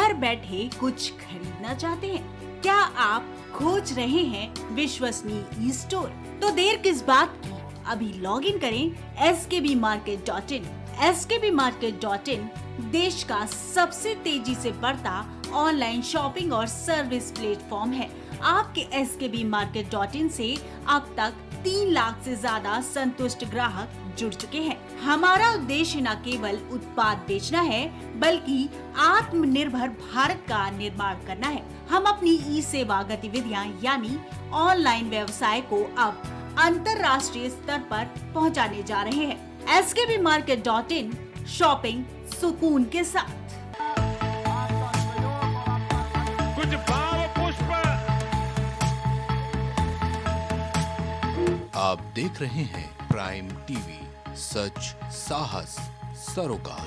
घर बैठे कुछ खरीदना चाहते हैं? क्या आप खोज रहे हैं विश्वसनीय ई स्टोर? तो देर किस बात की, अभी लॉग इन करें skbmarket.in। skbmarket.in देश का सबसे तेजी से बढ़ता ऑनलाइन शॉपिंग और सर्विस प्लेटफॉर्म है। आपके skbmarket.in से अब तक 3 लाख से ज्यादा संतुष्ट ग्राहक जुड़ चुके हैं। हमारा उद्देश्य न केवल उत्पाद बेचना है, बल्कि आत्मनिर्भर भारत का निर्माण करना है। हम अपनी ई सेवा गतिविधियां यानी ऑनलाइन व्यवसाय को अब अंतर्राष्ट्रीय स्तर पर पहुंचाने जा रहे हैं। skbmarket.in, शॉपिंग सुकून के साथ। कुछ भाव पुष्प। आप देख रहे हैं प्राइम टीवी, सच साहस सरोकार।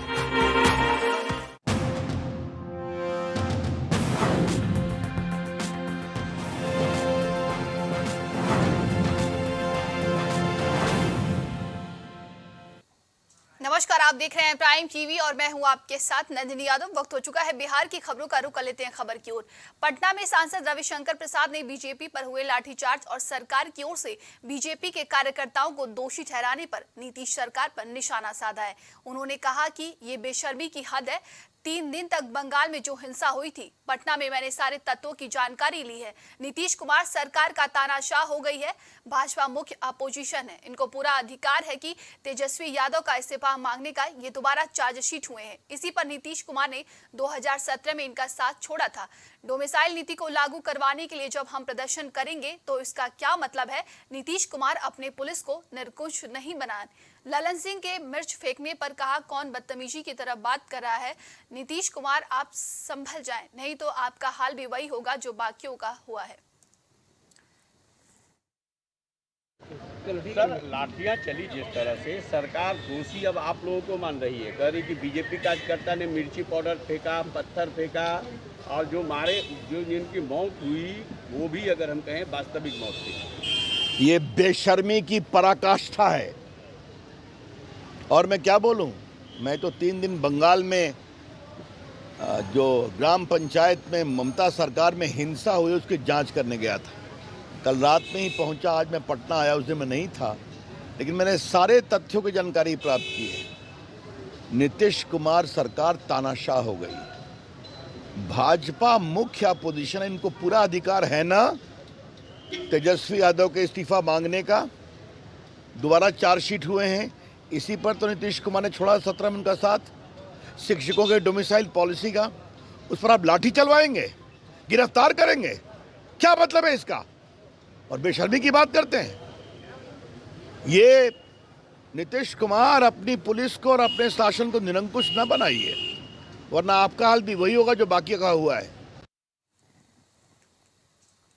नमस्कार, आप देख रहे हैं प्राइम टीवी और मैं हूं आपके साथ नंदिनी यादव। वक्त हो चुका है बिहार की खबरों का रुख कर लेते हैं खबर की ओर। पटना में सांसद रविशंकर प्रसाद ने बीजेपी पर हुए लाठीचार्ज और सरकार की ओर से बीजेपी के कार्यकर्ताओं को दोषी ठहराने पर नीतीश सरकार पर निशाना साधा है। उन्होंने कहा कि ये बेशर्मी की हद है। 3 दिन तक बंगाल में जो हिंसा हुई थी, पटना में मैंने सारे तत्वों की जानकारी ली है। नीतीश कुमार सरकार का तानाशाह हो गई है। भाजपा मुख्य अपोजिशन है, इनको पूरा अधिकार है कि तेजस्वी यादव का इस्तीफा मांगने का। ये दोबारा चार्जशीट हुए हैं। इसी पर नीतीश कुमार ने 2017 में इनका साथ छोड़ा था। डोमिसाइल नीति को लागू करवाने के लिए जब हम प्रदर्शन करेंगे तो इसका क्या मतलब है? नीतीश कुमार अपने पुलिस को निरंकुश नहीं बनाए। ललन सिंह के मिर्च फेंकने पर कहा, कौन बदतमीजी की तरह बात कर रहा है? नीतीश कुमार, आप संभल जाएं, नहीं तो आपका हाल भी वही होगा जो बाकियों का हुआ है। सर, लाठियां चली जिस तरह से, सरकार दोषी अब आप लोगों को मान रही है। कह रही कि बीजेपी कार्यकर्ता ने मिर्ची पाउडर फेंका, पत्थर फेंका, और जो जिनकी मौत हुई वो भी अगर हम कहें वास्तविक मौत थी। ये बेशर्मी की पराकाष्ठा है। और मैं क्या बोलूं, मैं तो 3 दिन बंगाल में जो ग्राम पंचायत में ममता सरकार में हिंसा हुई उसकी जांच करने गया था। कल रात में ही पहुंचा, आज मैं पटना आया, उस दिन मैं नहीं था, लेकिन मैंने सारे तथ्यों की जानकारी प्राप्त की है। नीतीश कुमार सरकार तानाशाह हो गई। भाजपा मुख्य अपोजिशन है, इनको पूरा अधिकार है ना तेजस्वी यादव के इस्तीफा मांगने का। दोबारा चार्जशीट हुए हैं, इसी पर तो नीतीश कुमार ने छोड़ा 17 में उनका साथ। शिक्षकों के डोमिसाइल पॉलिसी का, उस पर आप लाठी चलवाएंगे, गिरफ्तार करेंगे? क्या मतलब है इसका? और बेशर्मी की बात करते हैं। ये नीतीश कुमार अपनी पुलिस को और अपने शासन को निरंकुश न बनाइए, वरना आपका हाल भी वही होगा जो बाकी का हुआ है।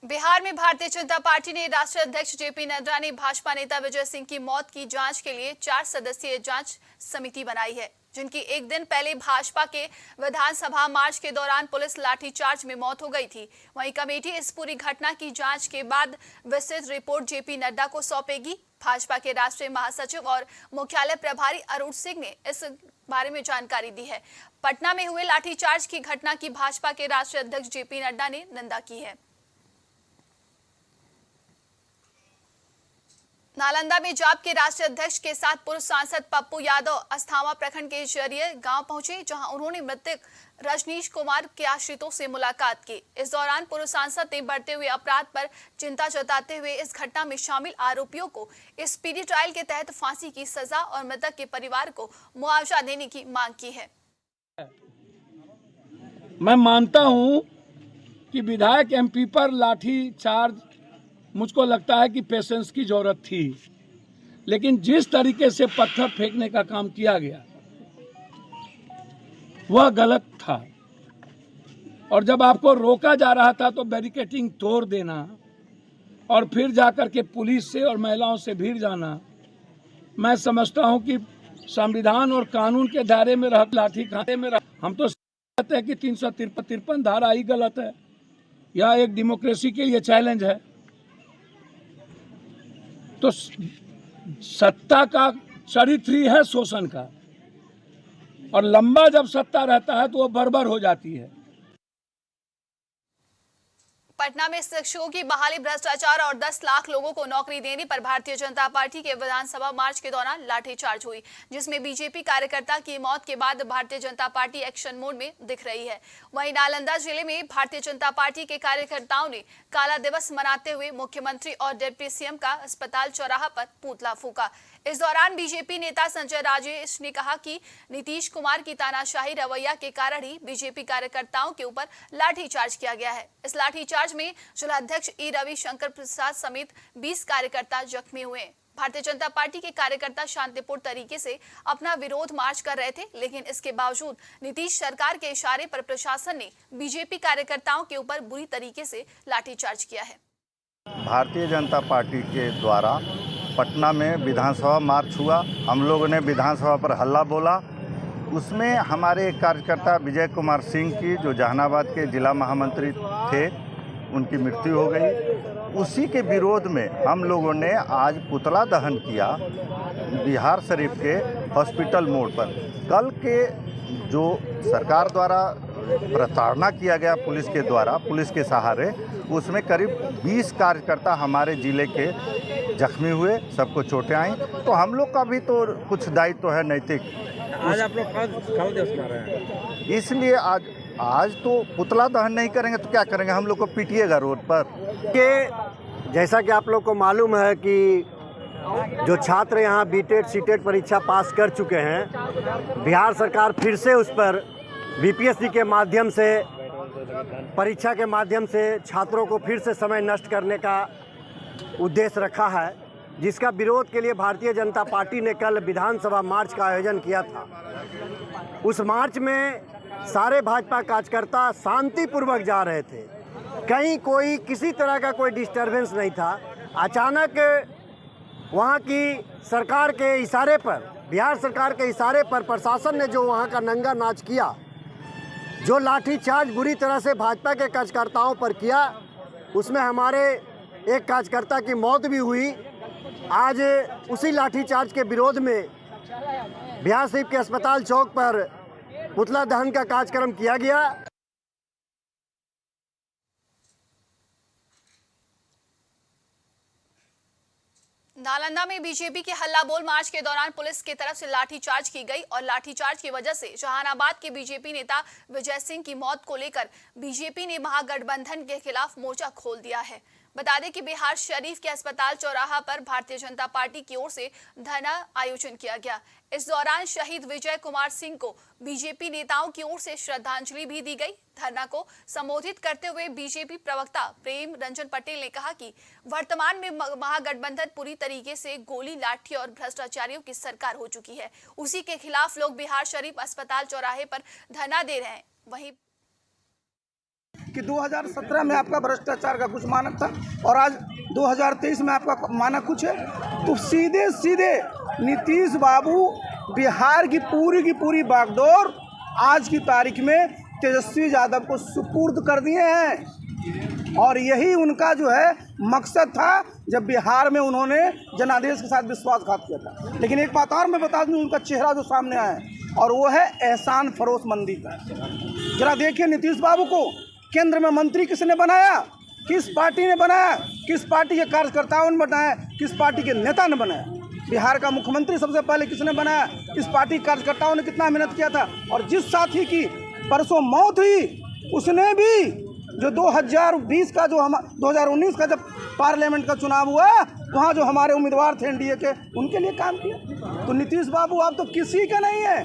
बिहार में भारतीय जनता पार्टी ने राष्ट्रीय अध्यक्ष जेपी नड्डा ने भाजपा नेता विजय सिंह की मौत की जांच के लिए 4 सदस्यीय जांच समिति बनाई है, जिनकी एक दिन पहले भाजपा के विधानसभा मार्च के दौरान पुलिस लाठीचार्ज में मौत हो गई थी। वहीं कमेटी इस पूरी घटना की जांच के बाद विस्तृत रिपोर्ट जेपी नड्डा को सौंपेगी। भाजपा के राष्ट्रीय महासचिव और मुख्यालय प्रभारी अरुण सिंह ने इस बारे में जानकारी दी है। पटना में हुए लाठीचार्ज की घटना की भाजपा के राष्ट्रीय अध्यक्ष जेपी नड्डा ने निंदा की है। नालंदा में जाप के राष्ट्रीय अध्यक्ष के साथ पूर्व सांसद पप्पू यादव अस्थामा प्रखंड के जरिए गांव पहुंचे, जहां उन्होंने मृतक रजनीश कुमार के आश्रितों से मुलाकात की। इस दौरान पूर्व सांसद ने बढ़ते हुए अपराध पर चिंता जताते हुए इस घटना में शामिल आरोपियों को स्पीडी ट्रायल के तहत फांसी की सजा और मृतक के परिवार को मुआवजा देने की मांग की है। मैं मानता हूं कि विधायक एमपी पर लाठी चार्ज, मुझको लगता है कि पेशेंस की जरूरत थी, लेकिन जिस तरीके से पत्थर फेंकने का काम किया गया वह गलत था। और जब आपको रोका जा रहा था तो बैरिकेटिंग तोड़ देना और फिर जाकर के पुलिस से और महिलाओं से भिड़ जाना, मैं समझता हूं कि संविधान और कानून के दायरे में रह लाठी खाते में हम तो कहते हैं कि 353 धारा ही गलत है। यह एक डेमोक्रेसी के लिए चैलेंज है। तो सत्ता का चरित्र ही है शोषण का, और लंबा जब सत्ता रहता है तो वो बर्बर हो जाती है। पटना में शिक्षकों की बहाली, भ्रष्टाचार और 10 लाख लोगों को नौकरी देने पर भारतीय जनता पार्टी के विधानसभा मार्च के दौरान लाठीचार्ज हुई, जिसमें बीजेपी कार्यकर्ता की मौत के बाद Bharatiya Janata party action mode में दिख रही है। वहीं नालंदा जिले में भारतीय जनता पार्टी के कार्यकर्ताओं ने काला दिवस मनाते हुए मुख्यमंत्री और डिप्टी सीएम का अस्पताल चौराहा पर पुतला फूका। इस दौरान बीजेपी नेता संजय राजेश ने कहा कि नीतीश कुमार की तानाशाही रवैया के कारण ही बीजेपी कार्यकर्ताओं के ऊपर लाठीचार्ज किया गया है। इस लाठीचार्ज में जिलाध्यक्ष ई रविशंकर प्रसाद समेत 20 कार्यकर्ता जख्मी हुए। भारतीय जनता पार्टी के कार्यकर्ता शांतिपूर्ण तरीके से अपना विरोध मार्च कर रहे थे, लेकिन इसके बावजूद नीतीश सरकार के इशारे पर प्रशासन ने बीजेपी कार्यकर्ताओं के ऊपर बुरी तरीके से लाठीचार्ज किया है। भारतीय जनता पार्टी के द्वारा पटना में विधानसभा मार्च हुआ। हम लोगों ने विधानसभा पर हल्ला बोला। उसमें हमारे कार्यकर्ता विजय कुमार सिंह की, जो जहानाबाद के जिला महामंत्री थे, उनकी मृत्यु हो गई। उसी के विरोध में हम लोगों ने आज पुतला दहन किया बिहार शरीफ के हॉस्पिटल मोड़ पर। कल के जो सरकार द्वारा प्रताड़ना किया गया पुलिस के द्वारा, पुलिस के सहारे, उसमें करीब 20 कार्यकर्ता हमारे जिले के जख्मी हुए, सबको चोटें आई। तो हम लोग का भी तो कुछ दायित्व तो है नैतिक। आज आप लोग काला दिवस मना रहे हैं, इसलिए आज तो पुतला दहन नहीं करेंगे तो क्या करेंगे? हम लोग को पीटिएगा रोड पर। कि जैसा कि आप लोग को मालूम है कि जो छात्र यहाँ बीटेड सीटेड परीक्षा पास कर चुके हैं, बिहार सरकार फिर से उस पर बीपीएससी के माध्यम से, परीक्षा के माध्यम से छात्रों को फिर से समय नष्ट करने का उद्देश्य रखा है, जिसका विरोध के लिए भारतीय जनता पार्टी ने कल विधानसभा मार्च का आयोजन किया था। उस मार्च में सारे भाजपा कार्यकर्ता शांतिपूर्वक जा रहे थे, कहीं कोई किसी तरह का कोई डिस्टरबेंस नहीं था। अचानक वहाँ की सरकार के इशारे पर, बिहार सरकार के इशारे पर प्रशासन ने जो वहाँ का नंगा नाच किया, जो लाठीचार्ज बुरी तरह से भाजपा के कार्यकर्ताओं पर किया, उसमें हमारे एक कार्यकर्ता की मौत भी हुई। आज उसी लाठीचार्ज के विरोध में बिहार शरीफ के अस्पताल चौक पर पुतला दहन का कार्यक्रम किया गया। नालंदा में बीजेपी के हल्ला बोल मार्च के दौरान पुलिस की तरफ से लाठीचार्ज की गई और लाठीचार्ज की वजह से जहानाबाद के बीजेपी नेता विजय सिंह की मौत को लेकर बीजेपी ने महागठबंधन के खिलाफ मोर्चा खोल दिया है। बता दें कि बिहार शरीफ के अस्पताल चौराहा पर भारतीय जनता पार्टी की ओर से धरना आयोजन किया गया। इस दौरान शहीद विजय कुमार सिंह को बीजेपी नेताओं की ओर से श्रद्धांजलि भी दी गई। धरना को संबोधित करते हुए बीजेपी प्रवक्ता प्रेम रंजन पटेल ने कहा कि वर्तमान में महागठबंधन पूरी तरीके से गोली, लाठी और भ्रष्टाचारियों की सरकार हो चुकी है। उसी के खिलाफ लोग बिहार शरीफ अस्पताल चौराहे पर धरना दे रहे हैं। वहीं कि 2017 में आपका भ्रष्टाचार का कुछ मानक था और आज 2023 में आपका मानक कुछ है, तो सीधे सीधे नीतीश बाबू बिहार की पूरी बागडोर आज की तारीख में तेजस्वी यादव को सुपुर्द कर दिए हैं। और यही उनका जो है मकसद था जब बिहार में उन्होंने जनादेश के साथ विश्वासघात किया था। लेकिन एक बात और मैं बता दूं, उनका चेहरा जो सामने आया है और वो है एहसान फरोशमंदी का। जरा देखिए नीतीश बाबू को केंद्र में मंत्री किसने बनाया, किस पार्टी ने बनाया, किस पार्टी के कार्यकर्ताओं ने बनाया, किस पार्टी के नेता ने बनाया। बिहार का मुख्यमंत्री सबसे पहले किसने बनाया, इस पार्टी के कार्यकर्ताओं ने कितना मेहनत किया था। और जिस साथी की परसों मौत हुई, उसने भी जो 2020 का जो 2019 का जब पार्लियामेंट का चुनाव हुआ, वहाँ जो हमारे उम्मीदवार थे एनडीए के, उनके लिए काम किया। तो नीतीश बाबू आप तो किसी का नहीं है,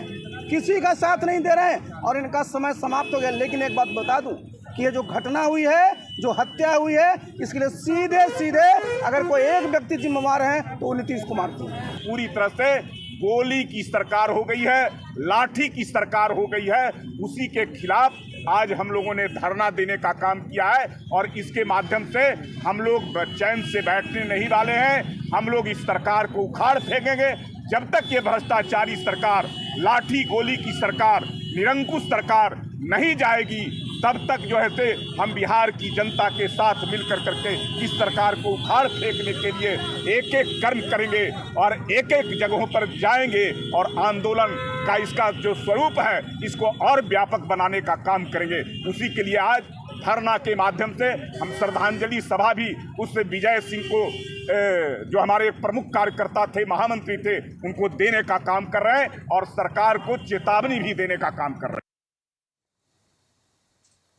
किसी का साथ नहीं दे रहे हैं और इनका समय समाप्त हो गया। लेकिन एक बात बता दूं कि ये जो घटना हुई है, जो हत्या हुई है, इसके लिए सीधे सीधे अगर कोई एक व्यक्ति जिम्मेवार है तो वो नीतीश कुमार थे। पूरी तरह से गोली की सरकार हो गई है, लाठी की सरकार हो गई है। उसी के खिलाफ आज हम लोगों ने धरना देने का काम किया है और इसके माध्यम से हम लोग चैन से बैठने नहीं वाले हैं। हम लोग इस सरकार को उखाड़ फेंकेंगे जब तक ये भ्रष्टाचारी सरकार, लाठी गोली की सरकार, निरंकुश सरकार नहीं जाएगी, तब तक जो है से हम बिहार की जनता के साथ मिलकर करके इस सरकार को उखाड़ फेंकने के लिए एक एक कर्म करेंगे और एक एक जगहों पर जाएंगे और आंदोलन का इसका जो स्वरूप है इसको और व्यापक बनाने का काम करेंगे। उसी के लिए आज धरना के माध्यम से हम श्रद्धांजलि सभा भी उस विजय सिंह को जो हमारे प्रमुख कार्यकर्ता थे, महामंत्री थे, उनको देने का काम कर रहे हैं और सरकार को चेतावनी भी देने का काम कर रहे हैं।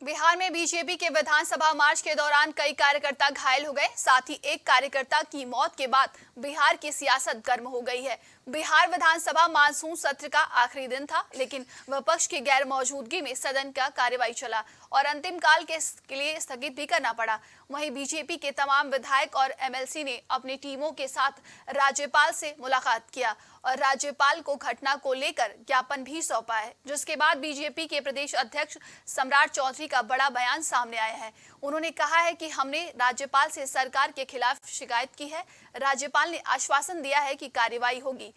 बिहार में बीजेपी के विधानसभा मार्च के दौरान कई कार्यकर्ता घायल हो गए। साथ ही एक कार्यकर्ता की मौत के बाद बिहार की सियासत गर्म हो गई है। बिहार विधानसभा मानसून सत्र का आखिरी दिन था, लेकिन विपक्ष की गैर मौजूदगी में सदन का कार्यवाही चला और अंतिम काल के लिए स्थगित भी करना पड़ा। वहीं बीजेपी के तमाम विधायक और एमएलसी ने अपनी टीमों के साथ राज्यपाल से मुलाकात किया और राज्यपाल को घटना को लेकर ज्ञापन भी सौंपा है, जिसके बाद बीजेपी के प्रदेश अध्यक्ष सम्राट चौधरी का बड़ा बयान सामने आया है। उन्होंने कहा है कि हमने राज्यपाल से सरकार के खिलाफ शिकायत की है। राज्यपाल ने आश्वासन दिया है कि कार्रवाई होगी।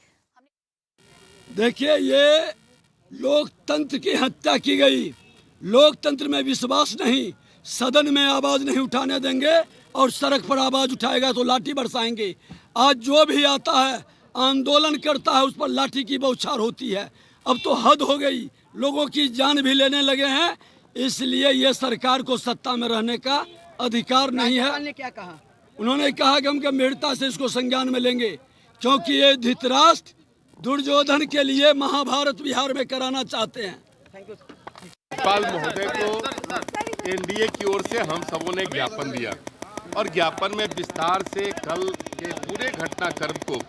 देखिए, ये लोकतंत्र की हत्या की गई। लोकतंत्र में विश्वास नहीं, सदन में आवाज नहीं उठाने देंगे और सड़क पर आवाज उठाएगा तो लाठी बरसाएंगे। आज जो भी आता है आंदोलन करता है, उस पर लाठी की बौछार होती है। अब तो हद हो गई, लोगों की जान भी लेने लगे हैं। इसलिए ये सरकार को सत्ता में रहने का अधिकार नहीं है। ने क्या कहा? उन्होंने कहा कि हम गंभीरता से इसको संज्ञान में लेंगे, क्योंकि ये धृतराष्ट्र दुर्योधन के लिए महाभारत बिहार में कराना चाहते हैं। राज्यपाल महोदय को एनडीए की ओर से हम सबों ने ज्ञापन दिया और ज्ञापन में विस्तार से कल के पूरे घटनाक्रम को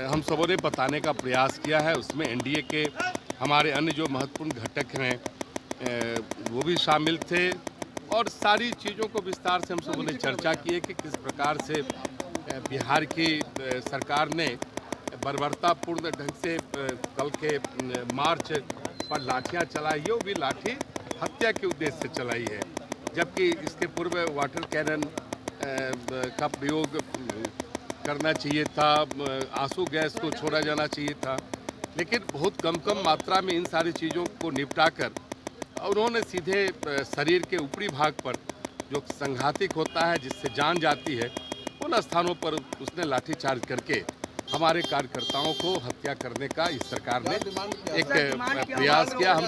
हम सबों ने बताने का प्रयास किया है। उसमें एनडीए के हमारे अन्य जो महत्वपूर्ण घटक हैं वो भी शामिल थे और सारी चीज़ों को विस्तार से हम सबों ने चर्चा की है कि किस प्रकार से बिहार की सरकार ने बर्बरतापूर्ण ढंग से कल के मार्च पर लाठियाँ चलाई है, वो भी लाठी हत्या के उद्देश्य से चलाई है, जबकि इसके पूर्व वाटर कैनन का प्रयोग करना चाहिए था, आंसू गैस को छोड़ा जाना चाहिए था, लेकिन बहुत कम मात्रा में इन सारी चीज़ों को निपटाकर उन्होंने सीधे शरीर के ऊपरी भाग पर जो संघातिक होता है, जिससे जान जाती है, उन स्थानों पर उसने लाठीचार्ज करके हमारे कार्यकर्ताओं को हत्या करने का इस सरकार ने एक प्रयास किया। हम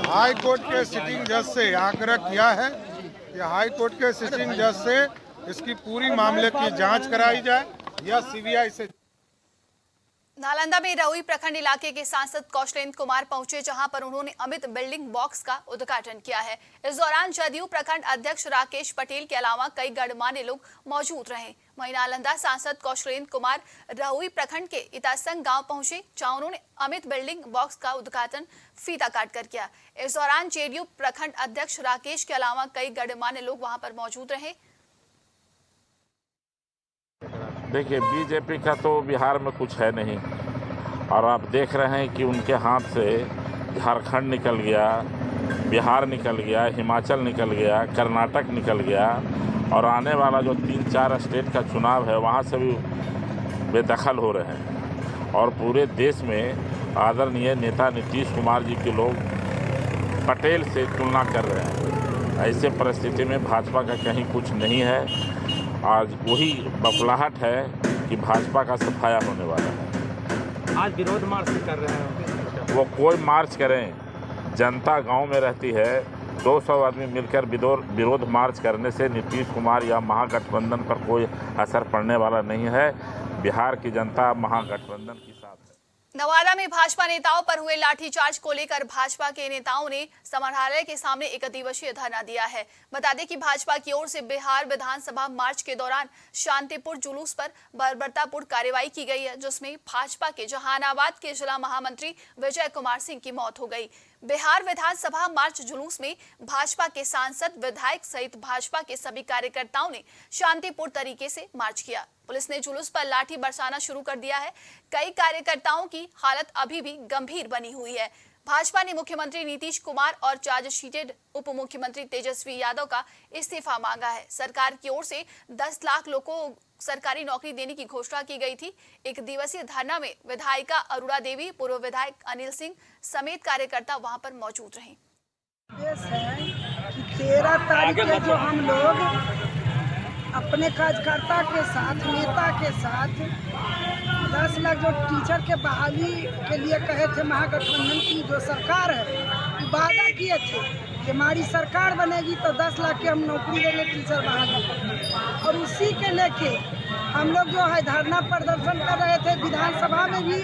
हाई कोर्ट के सिटिंग जज से आग्रह किया है कि हाई कोर्ट के सिटिंग जज से इसकी पूरी मामले की जांच कराई जाए या सीबीआई से। नालंदा में रहुई प्रखंड इलाके के सांसद कौशलेंद्र कुमार पहुंचे, जहां पर उन्होंने अमित बिल्डिंग बॉक्स का उद्घाटन किया है। इस दौरान जदयू प्रखंड अध्यक्ष राकेश पटेल के अलावा कई गणमान्य लोग मौजूद रहे। वहीं नालंदा सांसद कौशलेंद्र कुमार रहुई प्रखंड के इतासंग गांव पहुंचे, जहां उन्होंने अमित बिल्डिंग बॉक्स का उद्घाटन फीता काट कर किया। इस दौरान जेडीयू प्रखंड अध्यक्ष राकेश के अलावा कई गणमान्य लोग वहां पर मौजूद रहे। देखिए, बीजेपी का तो बिहार में कुछ है नहीं और आप देख रहे हैं कि उनके हाथ से झारखंड निकल गया, बिहार निकल गया, हिमाचल निकल गया, कर्नाटक निकल गया और आने वाला जो 3-4 स्टेट का चुनाव है वहाँ से भी बेदखल हो रहे हैं और पूरे देश में आदरणीय नेता नीतीश कुमार जी के लोग पटेल से तुलना कर रहे हैं। ऐसे परिस्थिति में भाजपा का कहीं कुछ नहीं है। आज वही बबलाहट है कि भाजपा का सफाया होने वाला है। आज विरोध मार्च कर रहे हैं, वो कोई मार्च करें, जनता गांव में रहती है। 200 आदमी मिलकर विरोध मार्च करने से नीतीश कुमार या महागठबंधन पर कोई असर पड़ने वाला नहीं है। बिहार की जनता महागठबंधन के साथ है। नवादा में भाजपा नेताओं पर हुए लाठीचार्ज को लेकर भाजपा के नेताओं ने समाहरणालय के सामने एक दिवसीय धरना दिया है। बता दें कि भाजपा की ओर से बिहार विधानसभा मार्च के दौरान शांतिपुर जुलूस पर बर्बरतापूर्ण कार्रवाई की गई है, जिसमें भाजपा के जहानाबाद के जिला महामंत्री विजय कुमार सिंह की मौत हो गई। बिहार विधानसभा मार्च जुलूस में भाजपा के सांसद, विधायक सहित भाजपा के सभी कार्यकर्ताओं ने शांतिपूर्ण तरीके से मार्च किया। पुलिस ने जुलूस पर लाठी बरसाना शुरू कर दिया है। कई कार्यकर्ताओं की हालत अभी भी गंभीर बनी हुई है। भाजपा ने मुख्यमंत्री नीतीश कुमार और चार्जशीटेड उप मुख्यमंत्री तेजस्वी यादव का इस्तीफा मांगा है। सरकार की ओर से 10 लाख लोगों को सरकारी नौकरी देने की घोषणा की गई थी। एक दिवसीय धरना में विधायिका अरुणा देवी, पूर्व विधायक अनिल सिंह समेत कार्यकर्ता वहां पर मौजूद रहे। 13 तारीख को जो हम लोग अपने कार्यकर्ता के साथ, नेता के साथ 10 लाख जो टीचर के बहाली के लिए कहे थे, महागठबंधन की जो सरकार है वादा किए थे कि हमारी सरकार बनेगी तो 10 लाख की हम नौकरी देंगे टीचर बहाली। और उसी के लेके हम लोग जो है धरना प्रदर्शन कर रहे थे, विधानसभा में भी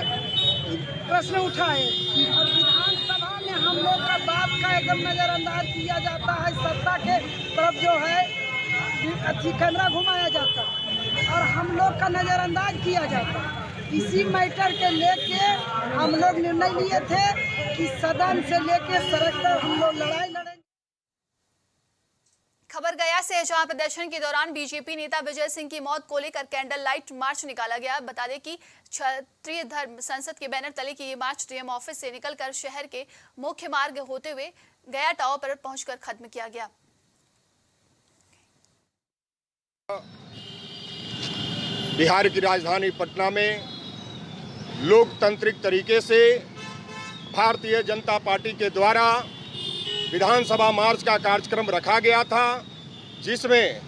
प्रश्न उठाए और विधानसभा में हम लोग का बात का एकदम नज़रअंदाज किया जाता है। सत्ता के तरफ जो है कैमरा घुमाया जाता है और हम लोग का नज़रअंदाज किया जाता है। इसी मैटर के लेके हम लोग निर्णय लिए थे कि सदन से लेके सड़क तक हम लोग लड़ाई लड़ेंगे। खबर गया से है, जहां प्रदर्शन के दौरान बीजेपी नेता विजय सिंह की मौत को लेकर कैंडल लाइट मार्च निकाला गया। बता दें कि क्षत्रिय धर्म संसद के बैनर तले की ये मार्च डीएम ऑफिस से निकलकर शहर के मुख्य मार्ग होते हुए गया टावर पर पहुंचकर खत्म किया गया। बिहार की राजधानी पटना में लोकतांत्रिक तरीके से भारतीय जनता पार्टी के द्वारा विधानसभा मार्च का कार्यक्रम रखा गया था, जिसमें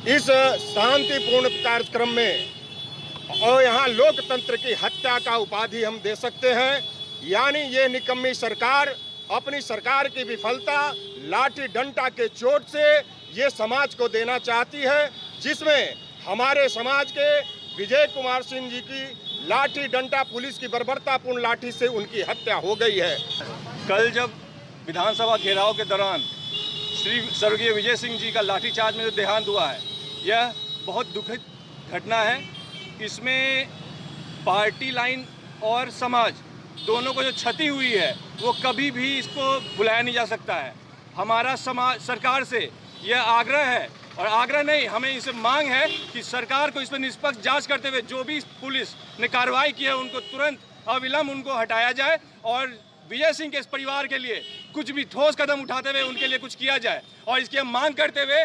इस शांतिपूर्ण कार्यक्रम में और यहाँ लोकतंत्र की हत्या का उपाधि हम दे सकते हैं। यानी ये निकम्मी सरकार अपनी सरकार की विफलता लाठी डंडा के चोट से ये समाज को देना चाहती है, जिसमें हमारे समाज के विजय कुमार सिंह जी की लाठी डंडा पुलिस की बर्बरतापूर्ण लाठी से उनकी हत्या हो गई है। कल जब विधानसभा घेराव के दौरान श्री स्वर्गीय विजय सिंह जी का लाठीचार्ज में जो देहांत हुआ है, यह बहुत दुखद घटना है। इसमें पार्टी लाइन और समाज दोनों को जो क्षति हुई है वो कभी भी इसको भुलाया नहीं जा सकता है। हमारा समाज सरकार से यह आग्रह है, और आग्रह नहीं, हमें इसे मांग है कि सरकार को इस पर निष्पक्ष जांच करते हुए जो भी पुलिस ने कार्रवाई की है उनको तुरंत अविलंब उनको हटाया जाए और विजय सिंह के इस परिवार के लिए कुछ भी ठोस कदम उठाते हुए उनके लिए कुछ किया जाए। और इसकी हम मांग करते हुए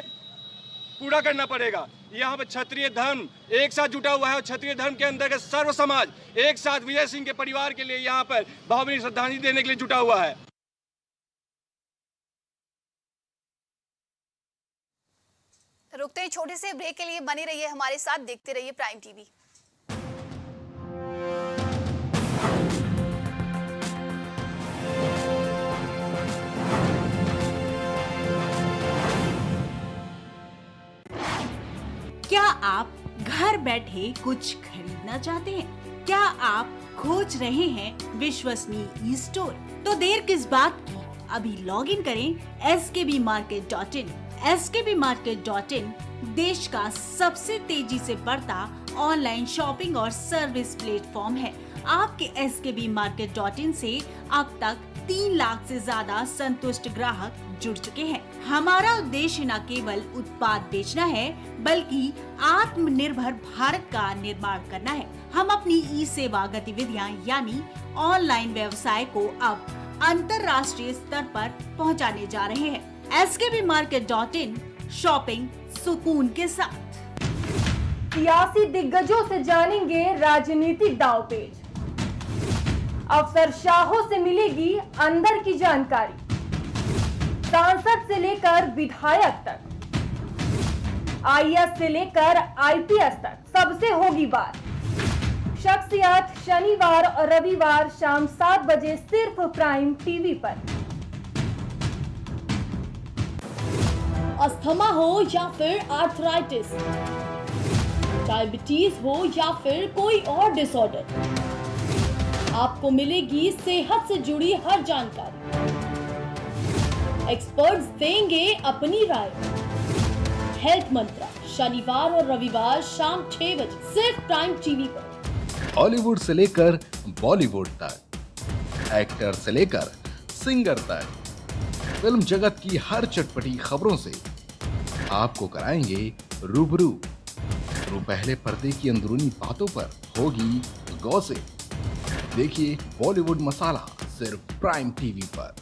पूरा करना पड़ेगा। यहाँ पर क्षत्रिय धर्म एक साथ जुटा हुआ है और क्षत्रिय धर्म के अंतर्गत सर्व समाज एक साथ विजय सिंह के परिवार के लिए यहाँ पर भावभीनी श्रद्धांजलि देने के लिए जुटा हुआ है। रुकते हैं छोटे से ब्रेक के लिए, बने रहिए हमारे साथ, देखते रहिए प्राइम टीवी। क्या आप घर बैठे कुछ खरीदना चाहते हैं? क्या आप खोज रहे हैं विश्वसनीय स्टोर? तो देर किस बात की, अभी लॉग इन करें skbmarket.in। skbmarket.in देश का सबसे तेजी से बढ़ता ऑनलाइन शॉपिंग और सर्विस प्लेटफॉर्म है। आपके skbmarket.in से अब तक 3 लाख से ज्यादा संतुष्ट ग्राहक जुड़ चुके हैं। हमारा उद्देश्य न केवल उत्पाद बेचना है, बल्कि आत्मनिर्भर भारत का निर्माण करना है। हम अपनी ई सेवा गतिविधियां यानी ऑनलाइन व्यवसाय को अब अंतर्राष्ट्रीय स्तर पर पहुंचाने जा रहे हैं। skbmarket.in, शॉपिंग सुकून के साथ। सियासी दिग्गजों से जानेंगे राजनीतिक दांवपेच, अफसरशाहों से मिलेगी अंदर की जानकारी, सांसद से लेकर विधायक तक, आईएएस से लेकर आईपीएस तक, सबसे होगी बात। शख्सियत शनिवार और रविवार शाम 7 बजे सिर्फ प्राइम टीवी पर। अस्थमा हो या फिर आर्थराइटिस, डायबिटीज हो या फिर कोई और डिसऑर्डर, आपको मिलेगी सेहत से जुड़ी हर जानकारी। एक्सपर्ट्स देंगे अपनी राय। हेल्थ मंत्रा शनिवार और रविवार शाम 6 बजे सिर्फ प्राइम टीवी पर। हॉलीवुड से लेकर बॉलीवुड तक, एक्टर से लेकर सिंगर तक, फिल्म जगत की हर चटपटी खबरों से आपको कराएंगे रूबरू। पहले पर्दे की अंदरूनी बातों पर होगी गॉसिप। देखिए बॉलीवुड मसाला सिर्फ प्राइम टीवी पर।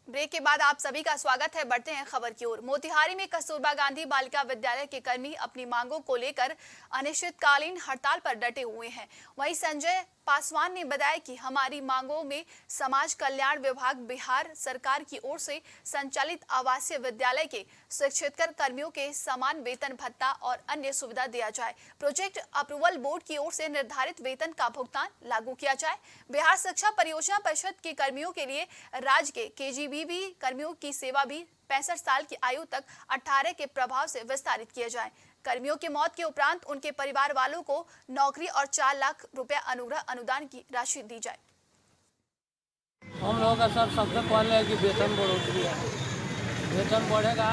ब्रेक के बाद आप सभी का स्वागत है। बढ़ते हैं खबर की ओर। मोतिहारी में कस्तूरबा गांधी बालिका विद्यालय के कर्मी अपनी मांगों को लेकर अनिश्चितकालीन हड़ताल पर डटे हुए हैं। वहीं संजय पासवान ने बताया कि हमारी मांगों में समाज कल्याण विभाग बिहार सरकार की ओर से संचालित आवासीय विद्यालय के शिक्षकेतर कर्मियों के समान वेतन भत्ता और अन्य सुविधा दिया जाए। प्रोजेक्ट अप्रूवल बोर्ड की ओर से निर्धारित वेतन का भुगतान लागू किया जाए। बिहार शिक्षा परियोजना परिषद के कर्मियों के लिए राज्य के KGBV कर्मियों की सेवा भी 65 साल की आयु तक 18 के प्रभाव से विस्तारित किए जाए। कर्मियों की मौत के उपरांत उनके परिवार वालों को नौकरी और 4 लाख रुपया अनुग्रह अनुदान की राशि दी जाए। हम लोगों का सर सबसे पहले है कि वेतन बढ़ोतरी है, वेतन बढ़ेगा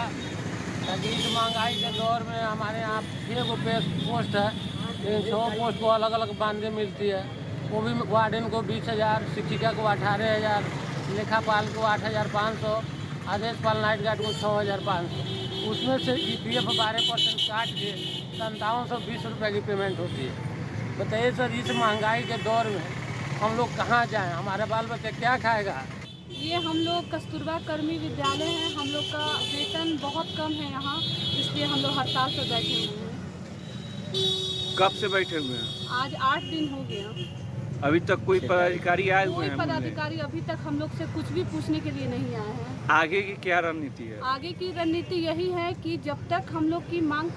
ताकि इस महंगाई के दौर में हमारे यहाँ 6 पोस्ट है, इन 6 पोस्ट को अलग अलग बांधे मिलती है। वो भी वार्डन को 20,000, शिक्षिका को 18,000, लेखापाल को 8,500, आदेशपाल नाइट गार्ड को 6,500। उसमें से EPF 12% काट के 5720 रुपये की पेमेंट होती है। बताइए सर, इस महंगाई के दौर में हम लोग कहाँ जाएं? हमारे बाल बच्चे क्या खाएगा? ये हम लोग कस्तूरबा कर्मी विद्यालय है, हम लोग का वेतन बहुत कम है यहाँ, इसलिए हम लोग हड़ताल पर बैठे हुए हैं। कब से बैठे हुए हैं? आज 8 दिन हो गया। अभी तक कोई पदाधिकारी आए हुए हैं? कोई पदाधिकारी अभी तक हम लोग से कुछ भी पूछने के लिए नहीं आए हैं। आगे की क्या रणनीति है? आगे की रणनीति यही है कि जब तक हम लोग की मांग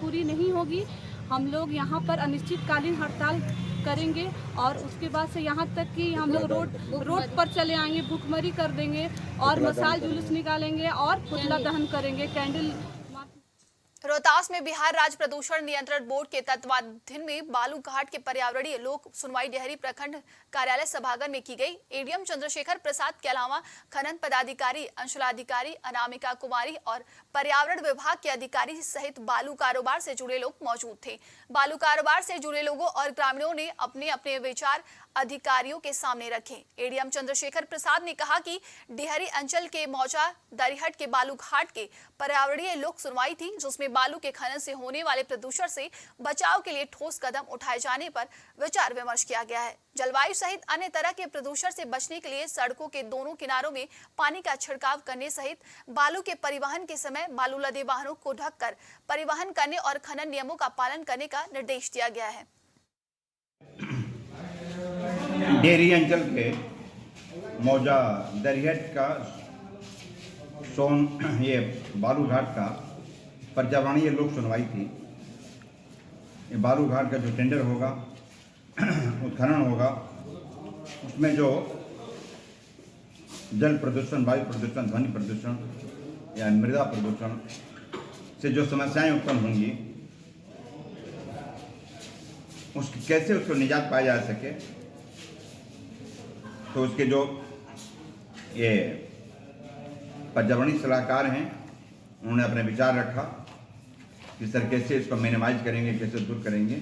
पूरी नहीं होगी, हम लोग यहाँ पर अनिश्चितकालीन हड़ताल करेंगे और उसके बाद से यहाँ तक कि हम लोग रोड पर चले आएंगे, भूखमरी कर देंगे और मसाल जुलूस निकालेंगे और पुतला दहन करेंगे, कैंडल। रोहतास में बिहार राज्य प्रदूषण नियंत्रण बोर्ड के तत्वाधीन में बालू घाट के पर्यावरणीय लोक सुनवाई डेहरी प्रखंड कार्यालय सभागार में की गई। एडीएम चंद्रशेखर प्रसाद के अलावा खनन पदाधिकारी, अंचलाधिकारी अनामिका कुमारी और पर्यावरण विभाग के अधिकारी सहित बालू कारोबार से जुड़े लोग मौजूद थे। बालू कारोबार से जुड़े लोगों और ग्रामीणों ने अपने अपने विचार अधिकारियों के सामने रखे। एडीएम चंद्रशेखर प्रसाद ने कहा कि डेहरी अंचल के मौजा दरिहट के बालू घाट के पर्यावरणीय लोक सुनवाई थी, जिसमें बालू के खनन से होने वाले प्रदूषण से बचाव के लिए ठोस कदम उठाए जाने पर विचार विमर्श किया गया है। जलवायु सहित अन्य तरह के प्रदूषण से बचने के लिए सड़कों के दोनों किनारों में पानी का छिड़काव करने सहित बालू के परिवहन के समय बालू लदे वाहनों को ढककर परिवहन करने और खनन नियमों का पालन करने का निर्देश दिया गया है। डेहरी अंचल के मौजा दरिहट का ये बालू घाट का पर्यावरणीय लोक सुनवाई थी। ये बालू घाट का जो टेंडर होगा, उत्खनन होगा, उसमें जो जल प्रदूषण, वायु प्रदूषण, ध्वनि प्रदूषण या मृदा प्रदूषण से जो समस्याएं उत्पन्न होंगी, कैसे उसको निजात पाया जा सके, तो उसके जो ये पर्यावरणीय सलाहकार हैं, उन्होंने अपने विचार रखा कि सर कैसे इसको मिनिमाइज करेंगे, कैसे दूर करेंगे,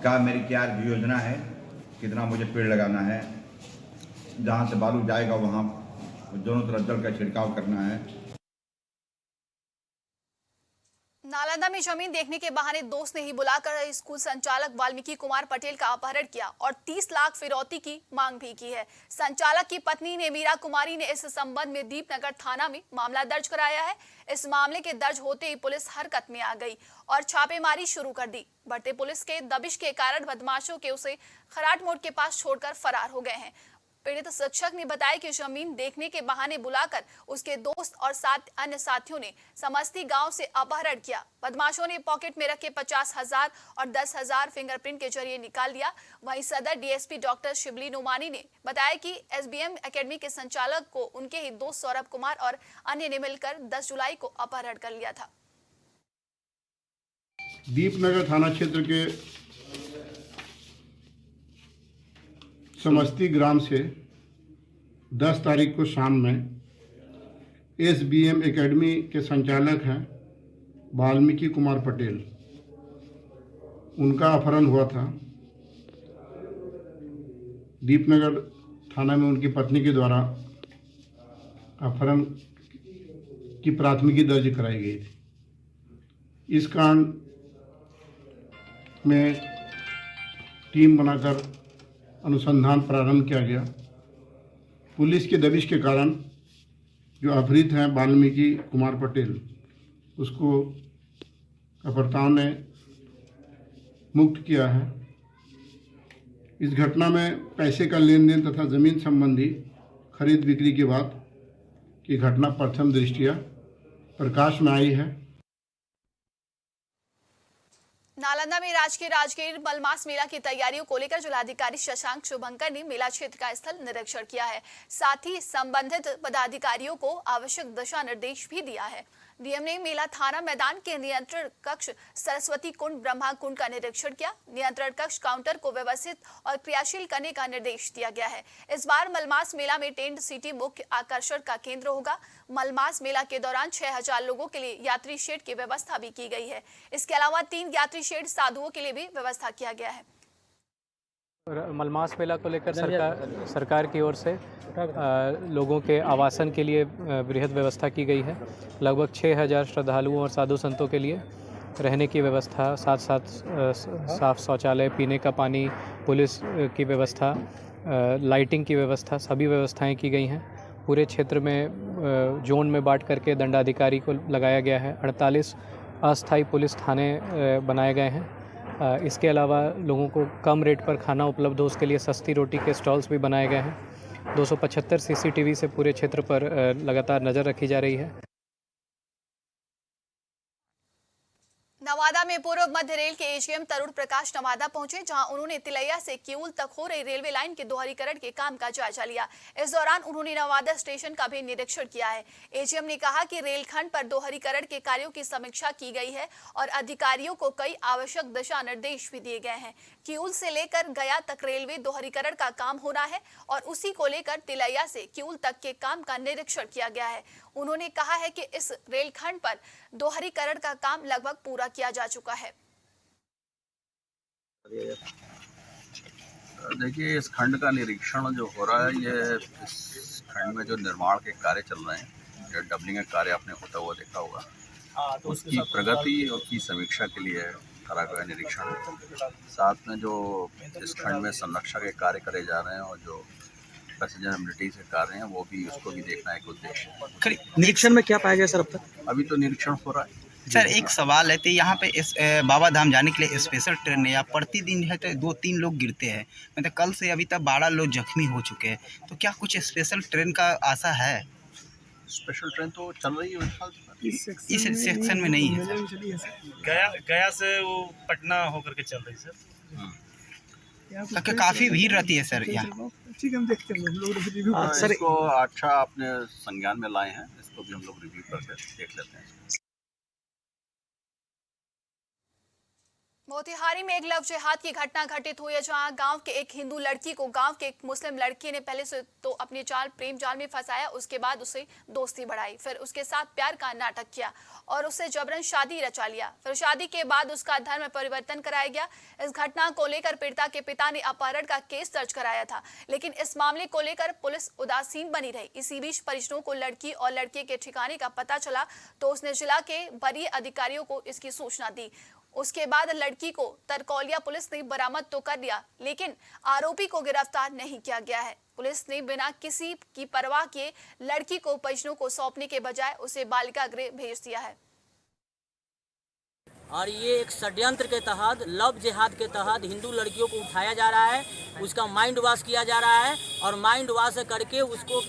क्या मेरी क्या योजना है, कितना मुझे पेड़ लगाना है, जहाँ से बालू जाएगा वहाँ दोनों तरफ जल का छिड़काव करना है। नालंदा में जमीन देखने के बहाने दोस्त ने ही बुलाकर स्कूल संचालक वाल्मीकि कुमार पटेल का अपहरण किया और 30 लाख फिरौती की मांग भी की है। संचालक की पत्नी ने मीरा कुमारी ने इस संबंध में दीपनगर थाना में मामला दर्ज कराया है। इस मामले के दर्ज होते ही पुलिस हरकत में आ गई और छापेमारी शुरू कर दी। बढ़ते पुलिस के दबिश के कारण बदमाशों के उसे खराट मोड़ के पास छोड़कर फरार हो गए हैं। पीड़ित शिक्षक ने बताया कि जमीन देखने के बहाने बुलाकर उसके दोस्त और 7 अन्य साथियों ने समस्ती गांव से अपहरण किया। बदमाशों ने पॉकेट में रखे 50,000 और 10,000 फिंगरप्रिंट के जरिए निकाल लिया। वहीं सदर डीएसपी डॉक्टर शिबली नोमानी ने बताया कि एसबीएम एकेडमी के संचालक को उनके ही दोस्त सौरभ कुमार और अन्य ने मिलकर 10 जुलाई को अपहरण कर लिया था। दीपनगर थाना क्षेत्र के समस्ती ग्राम से 10 तारीख को शाम में एसबीएम एकेडमी के संचालक हैं वाल्मीकि कुमार पटेल, उनका अपहरण हुआ था। दीपनगर थाना में उनकी पत्नी के द्वारा अपहरण की प्राथमिकी दर्ज कराई गई थी। इस कांड में टीम बनाकर अनुसंधान प्रारंभ किया गया। पुलिस के दबिश के कारण जो अपहृत हैं वाल्मीकि कुमार पटेल, उसको अपहर्ताओं ने मुक्त किया है इस घटना में पैसे का लेन देन तथा जमीन संबंधी खरीद बिक्री के बाद की घटना प्रथम दृष्टया प्रकाश में आई है। नालंदा में राजकीय राजगीर मलमास मेला की तैयारियों को लेकर जिलाधिकारी शशांक शुभंकर ने मेला क्षेत्र का स्थल निरीक्षण किया है। साथ ही संबंधित पदाधिकारियों को आवश्यक दिशा निर्देश भी दिया है। डीएम ने मेला थाना मैदान के नियंत्रण कक्ष सरस्वती कुंड ब्रह्मा कुंड का निरीक्षण किया। नियंत्रण कक्ष काउंटर को व्यवस्थित और क्रियाशील करने का निर्देश दिया गया है। इस बार मलमास मेला में टेंट सिटी मुख्य आकर्षण का केंद्र होगा। मलमास मेला के दौरान 6000 लोगों के लिए यात्री शेड की व्यवस्था भी की गई है। इसके अलावा 3 यात्री शेड साधुओं के लिए भी व्यवस्था किया गया है। मलमास मेला को लेकर सरकार की ओर से लोगों के आवासन के लिए बृहद व्यवस्था की गई है। लगभग 6000 श्रद्धालुओं और साधु संतों के लिए रहने की व्यवस्था, साथ साथ साफ शौचालय, पीने का पानी, पुलिस की व्यवस्था, लाइटिंग की व्यवस्था, सभी व्यवस्थाएं की गई हैं। पूरे क्षेत्र में जोन में बांट करके दंडाधिकारी को लगाया गया है। 48 अस्थायी पुलिस थाने बनाए गए हैं। इसके अलावा लोगों को कम रेट पर खाना उपलब्ध हो, उसके लिए सस्ती रोटी के स्टॉल्स भी बनाए गए हैं। 275 सीसीटीवी से पूरे क्षेत्र पर लगातार नज़र रखी जा रही है। नवादा में पूर्व मध्य रेल के एजीएम तरुण प्रकाश नवादा पहुंचे, जहां उन्होंने तिलैया से किऊल तक हो रही रेलवे लाइन के दोहरीकरण के काम का जायजा लिया। इस दौरान उन्होंने नवादा स्टेशन का भी निरीक्षण किया है। एजीएम ने कहा कि रेलखंड पर दोहरीकरण के कार्यों की समीक्षा की गई है और अधिकारियों को कई आवश्यक दिशा निर्देश भी दिए गए हैं। किऊल से लेकर गया तक रेलवे दोहरीकरण का काम हो रहा है और उसी को लेकर तिलैया से किऊल तक के काम का निरीक्षण किया गया है। उन्होंने कहा है कि इस रेलखंड पर दोहरीकरण का काम लगभग पूरा किया जा चुका है। देखिए, इस खंड का निरीक्षण जो हो रहा है, ये इस खंड में जो निर्माण के कार्य चल रहे हैं, जो डबलिंग का कार्य आपने होता हुआ देखा होगा, उसकी प्रगति और की समीक्षा के लिए करा गया निरीक्षण। साथ में जो इस खंड में संरक्षण के कार्य करे जा रहे हैं और जो पैसेंजर एमिनिटीज के कार्य हैं, वो भी उसको भी देखना एक उद्देश्य है। निरीक्षण में क्या पाया गया सर अब तक? अभी तो निरीक्षण हो रहा है। सर, एक सवाल है, तो यहाँ पे इस बाबा धाम जाने के लिए स्पेशल ट्रेन है या प्रतिदिन है तो 2-3 लोग गिरते हैं, मतलब कल से अभी तक 12 लोग जख्मी हो चुके हैं, तो क्या कुछ स्पेशल ट्रेन का आशा है? स्पेशल ट्रेन तो चल रही है, इस सेक्शन में नहीं है। गया से वो पटना होकर के चल रही सर, काफ़ी भीड़ रहती है सर यहाँ। हम देखते हैं सर, इसको अच्छा आपने संज्ञान में लाए हैं, इसको भी हम लोग रिव्यू करके देख लेते हैं। मोतिहारी में एक लव जिहाद की घटना घटित हुई है, जहां गांव के एक हिंदू लड़की को गांव के एक मुस्लिम लड़के ने पहले से तो अपने प्रेम जाल में फंसाया, उसके बाद उसे दोस्ती बढ़ाई, फिर उसके साथ प्यार का नाटक किया और उससे जबरन शादी रचा लिया। फिर शादी के बाद उसका धर्म परिवर्तन कराया गया। इस घटना को लेकर पीड़िता के पिता ने अपहरण का केस दर्ज कराया था, लेकिन इस मामले को लेकर पुलिस उदासीन बनी रही। इसी बीच परिजनों को लड़की और लड़के के ठिकाने का पता चला तो उसने जिला के वरीय अधिकारियों को इसकी सूचना दी। उसके बाद लड़की को तरकौलिया पुलिस ने बरामद तो कर लिया, लेकिन आरोपी को गिरफ्तार नहीं किया गया है। पुलिस ने बिना किसी की परवाह किए लड़की को परिजनों को सौंपने के बजाय उसे बालिका गृह भेज दिया है। और ये एक षड्यंत्र के तहत, लव जिहाद के तहत हिंदू लड़कियों को उठाया जा रहा है, उसका माइंड वॉश किया जा रहा है और माइंड वॉश करके उसको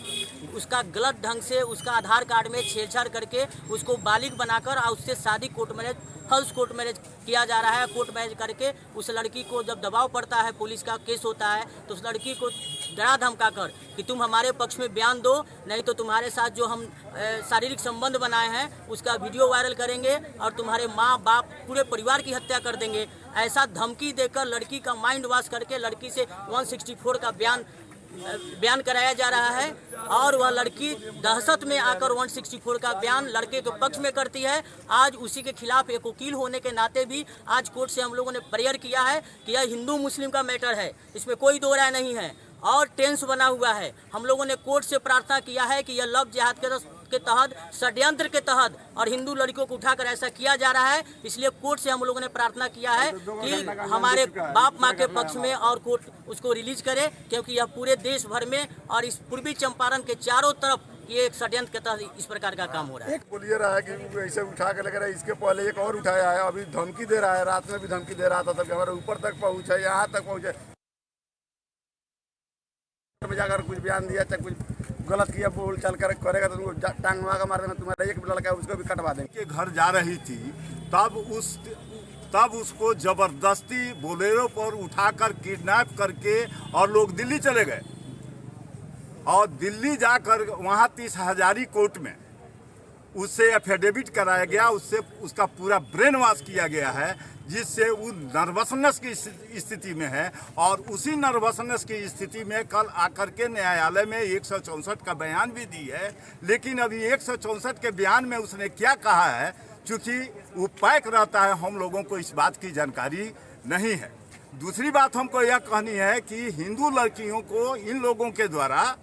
उसका गलत ढंग से उसका आधार कार्ड में छेड़छाड़ करके उसको बालिग बनाकर और उससे शादी फॉल्स कोर्ट मैरिज किया जा रहा है। कोर्ट मैरिज करके उस लड़की को जब दबाव पड़ता है, पुलिस का केस होता है, तो उस लड़की को डरा धमका कर कि तुम हमारे पक्ष में बयान दो, नहीं तो तुम्हारे साथ जो हम शारीरिक संबंध बनाए हैं उसका वीडियो वायरल करेंगे और तुम्हारे माँ बाप पूरे परिवार की हत्या कर देंगे। ऐसा धमकी देकर लड़की का माइंड वॉश करके लड़की से 164 का बयान कराया जा रहा है और वह लड़की दहशत में आकर 164 का बयान लड़के के पक्ष में करती है। आज उसी के खिलाफ एक वकील होने के नाते भी आज कोर्ट से हम लोगों ने प्रेयर किया है कि यह हिंदू मुस्लिम का मैटर है, इसमें कोई दो राय नहीं है और टेंस बना हुआ है। हम लोगों ने कोर्ट से प्रार्थना किया है कि यह लव जिहाद के तहत, षड्यंत्र के तहत और हिंदू लड़कियों को उठाकर ऐसा किया जा रहा है, इसलिए कोर्ट से हम लोगों ने प्रार्थना किया है कि हमारे बाप माँ के पक्ष में और कोर्ट उसको रिलीज करे, क्योंकि यह पूरे देश भर में और इस पूर्वी चंपारण के चारों तरफ ये एक षड्यंत्र के तहत इस प्रकार का काम हो रहा है। बोलिए रहा है कि ऐसे उठा के लग रहा है, इसके पहले एक और उठाया है, अभी धमकी दे रहा है, रात में भी धमकी दे रहा था, तब हमारे ऊपर तक पहुँचा, यहाँ तक पहुँचा। में जाकर कुछ बयान दिया, चाहे कुछ गलत किया, बोल चल कर करेगा तो तुमको टांग मार मार देना, तुम्हारा एक लड़का है उसको भी कटवा देंगे। घर जा रही थी तब उसको जबरदस्ती बोलेरो पर उठाकर किडनैप करके और लोग दिल्ली चले गए और दिल्ली जाकर वहाँ 30,000 कोर्ट में उससे एफिडेविट कराया गया, उससे उसका पूरा ब्रेन वॉश किया गया है, जिससे वो नर्वसनेस की स्थिति में है। और उसी नर्वसनेस की स्थिति में कल आकर के न्यायालय में 164 का बयान भी दी है, लेकिन अभी 164 के बयान में उसने क्या कहा है, चूँकि वो पैक रहता है, हम लोगों को इस बात की जानकारी नहीं है। दूसरी बात हमको यह कहनी है कि हिंदू लड़कियों को इन लोगों के द्वारा,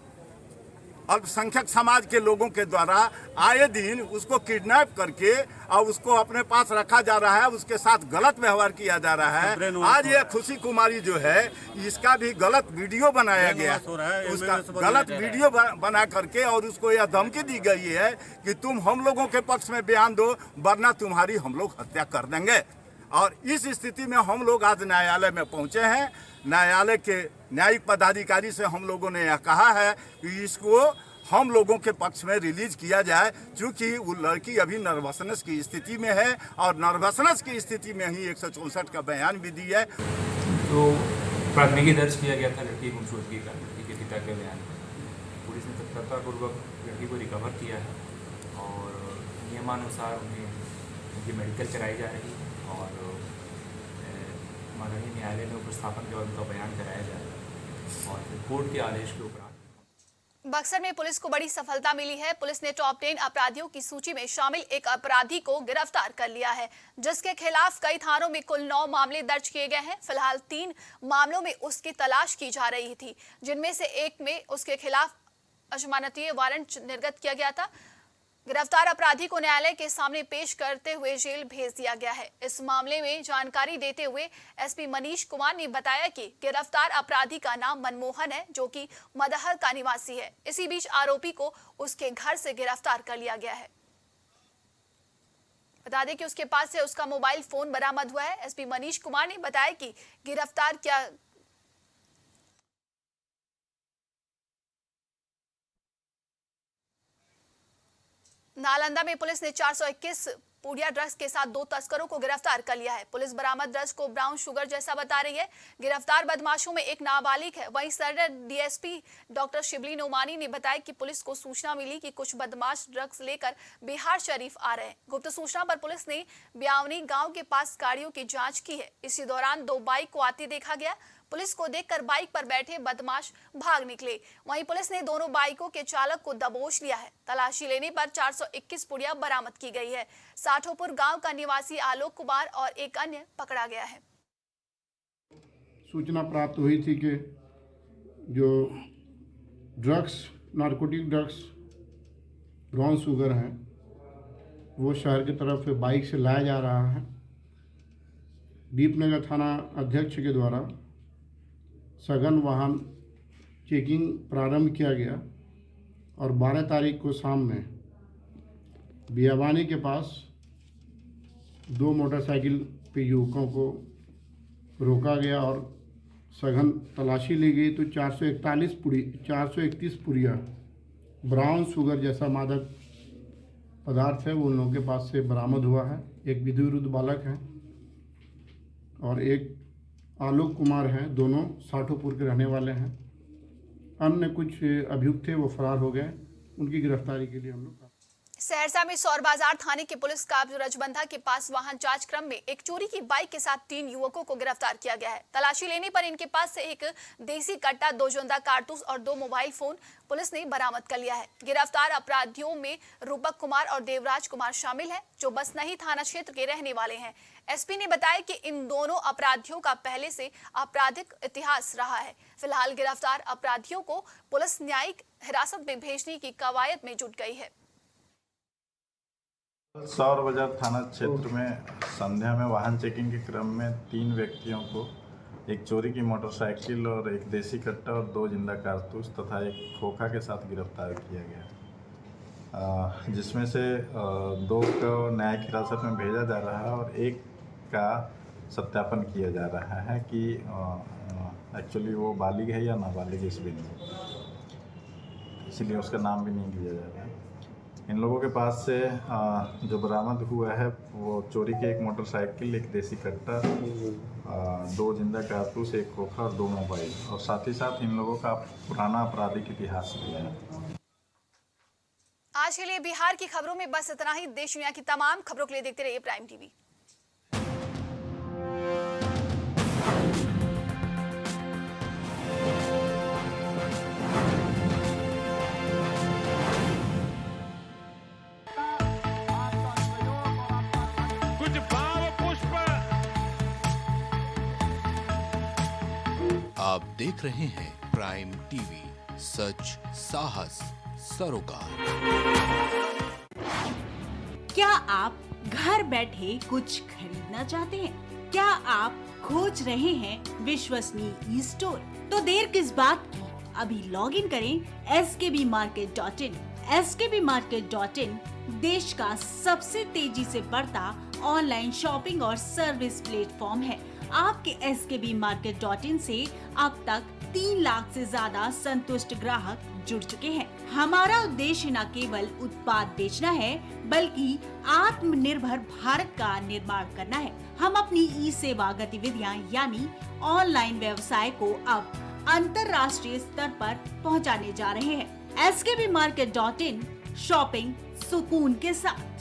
अल्पसंख्यक समाज के लोगों के द्वारा आए दिन उसको किडनैप करके और उसको अपने पास रखा जा रहा है, उसके साथ गलत व्यवहार किया जा रहा है। आज ये खुशी कुमारी जो है, इसका भी गलत वीडियो बनाया गया, उसका गलत वीडियो बना करके और उसको यह धमकी दी गई है कि तुम हम लोगों के पक्ष में बयान दो वरना तुम्हारी हम लोग हत्या कर देंगे। और इस स्थिति में हम लोग आज न्यायालय में पहुंचे हैं। न्यायालय के न्यायिक पदाधिकारी से हम लोगों ने यह कहा है कि इसको हम लोगों के पक्ष में रिलीज किया जाए, क्योंकि वो लड़की अभी नर्वसनेस की स्थिति में है और नर्वसनेस की स्थिति में ही 164 का बयान भी दी है। तो प्राथमिकी दर्ज किया गया था लड़की गुमशुदगी का, लड़की के पिता के बयान पर। पुलिस ने तत्परतापूर्वक लड़की को रिकवर किया है और नियमानुसार उनकी मेडिकल कराई जा रही है और माननीय न्यायालय में उपस्थापन के बाद उनका बयान कराया जाएगा और फिर कोर्ट के आदेश के उपरांत। बक्सर में पुलिस को बड़ी सफलता मिली है। पुलिस ने टॉप 10 अपराधियों की सूची में शामिल एक अपराधी को गिरफ्तार कर लिया है, जिसके खिलाफ कई थानों में कुल 9 मामले दर्ज किए गए हैं। फिलहाल 3 मामलों में उसकी तलाश की जा रही थी, जिनमें से एक में उसके खिलाफ अजमानतीय वारंट निर्गत किया गया था। गिरफ्तार अपराधी को न्यायालय के सामने पेश करते हुए जेल भेज दिया गया है। इस मामले में जानकारी देते हुए एसपी मनीष कुमार ने बताया कि गिरफ्तार अपराधी का नाम मनमोहन है, जो कि मदहर का निवासी है। इसी बीच आरोपी को उसके घर से गिरफ्तार कर लिया गया है। बता दें कि उसके पास से उसका मोबाइल फोन बरामद हुआ है। एसपी मनीष कुमार ने बताया कि गिरफ्तार किया नालंदा में पुलिस ने 421 पुड़िया ड्रग्स के साथ 2 तस्करों को गिरफ्तार कर लिया है। पुलिस बरामद ड्रग्स को ब्राउन शुगर जैसा बता रही है। गिरफ्तार बदमाशों में एक नाबालिग है। वहीं सदर डीएसपी डॉक्टर शिबली नोमानी ने बताया कि पुलिस को सूचना मिली कि कुछ बदमाश ड्रग्स लेकर बिहार शरीफ आ रहे हैं। गुप्त सूचना पर पुलिस ने ब्यावनी गांव के पास गाड़ियों की जांच की है। इसी दौरान 2 बाइक को आते देखा गया। पुलिस को देखकर बाइक पर बैठे बदमाश भाग निकले। वहीं पुलिस ने दोनों बाइकों के चालक को दबोच लिया है। तलाशी लेने पर 421 पुड़िया बरामद की गई है। साठोपुर गांव का निवासी आलोक कुमार और एक अन्य पकड़ा गया है। सूचना प्राप्त हुई थी कि जो drugs, narcotic drugs, brown sugar है, वो शहर की तरफ बाइक से लाया जा रहा है। दीपनगर थाना अध्यक्ष के द्वारा सघन वाहन चेकिंग प्रारंभ किया गया और 12 तारीख को शाम में बियावानी के पास 2 मोटरसाइकिल पे युवकों को रोका गया और सघन तलाशी ली गई तो 431 पुड़िया ब्राउन शुगर जैसा मादक पदार्थ है वो उन लोगों के पास से बरामद हुआ है। एक विधि विरुद्ध बालक है और एक आलोक कुमार हैं, दोनों साठोपुर के रहने वाले हैं। अन्य कुछ अभियुक्त थे वो फरार हो गए। उनकी गिरफ्तारी के लिए हम लोग सहरसा में सौर बाजार थाने की पुलिस का रजबंधा के पास वाहन जांच क्रम में एक चोरी की बाइक के साथ 3 युवकों को गिरफ्तार किया गया है। तलाशी लेने पर इनके पास से एक देसी कट्टा, 2 जिंदा कारतूस और 2 मोबाइल फोन पुलिस ने बरामद कर लिया है। गिरफ्तार अपराधियों में रूपक कुमार और देवराज कुमार शामिल हैं, जो बसनही थाना क्षेत्र के रहने वाले हैं। एसपी ने बताया कि इन दोनों अपराधियों का पहले से आपराधिक इतिहास रहा है। फिलहाल गिरफ्तार अपराधियों को पुलिस न्यायिक हिरासत में भेजने की कवायद में जुट गई है। सौर बाजार थाना क्षेत्र में संध्या में वाहन चेकिंग के क्रम में 3 व्यक्तियों को एक चोरी की मोटरसाइकिल और एक देसी कट्टा और 2 जिंदा कारतूस तथा एक खोखा के साथ गिरफ्तार किया गया, जिसमें से 2 को न्यायिक हिरासत में भेजा जा रहा है और एक का सत्यापन किया जा रहा है कि एक्चुअली वो बालिग है या नाबालिग इस बिल में, इसीलिए उसका नाम भी नहीं लिया जा रहा है। इन लोगों के पास से जो बरामद हुआ है वो चोरी के एक मोटरसाइकिल, एक देसी कट्टा, 2 जिंदा कारतूस, 1 खोखा और 2 मोबाइल, और साथ ही साथ इन लोगों का पुराना आपराधिक इतिहास भी है। आज के लिए बिहार की खबरों में बस इतना ही। देश दुनिया की तमाम खबरों के लिए देखते रहिए प्राइम टीवी। कुछ भाव पुष्प। आप देख रहे हैं प्राइम टीवी, सच साहस सरोकार। क्या आप घर बैठे कुछ खरीदना चाहते हैं? क्या आप खोज रहे हैं विश्वसनीय ई स्टोर? तो देर किस बात की, अभी लॉग इन करें skbmarket.in। skbmarket.in देश का सबसे तेजी से बढ़ता ऑनलाइन शॉपिंग और सर्विस प्लेटफॉर्म है। आपके skbmarket.in से अब तक 3 लाख से ज्यादा संतुष्ट ग्राहक जुड़ चुके हैं। हमारा उद्देश्य न केवल उत्पाद बेचना है, बल्कि आत्मनिर्भर भारत का निर्माण करना है। हम अपनी ई सेवा गतिविधियां यानी ऑनलाइन व्यवसाय को अब अंतर्राष्ट्रीय स्तर पर पहुंचाने जा रहे हैं। skbmarket.in शॉपिंग सुकून के साथ।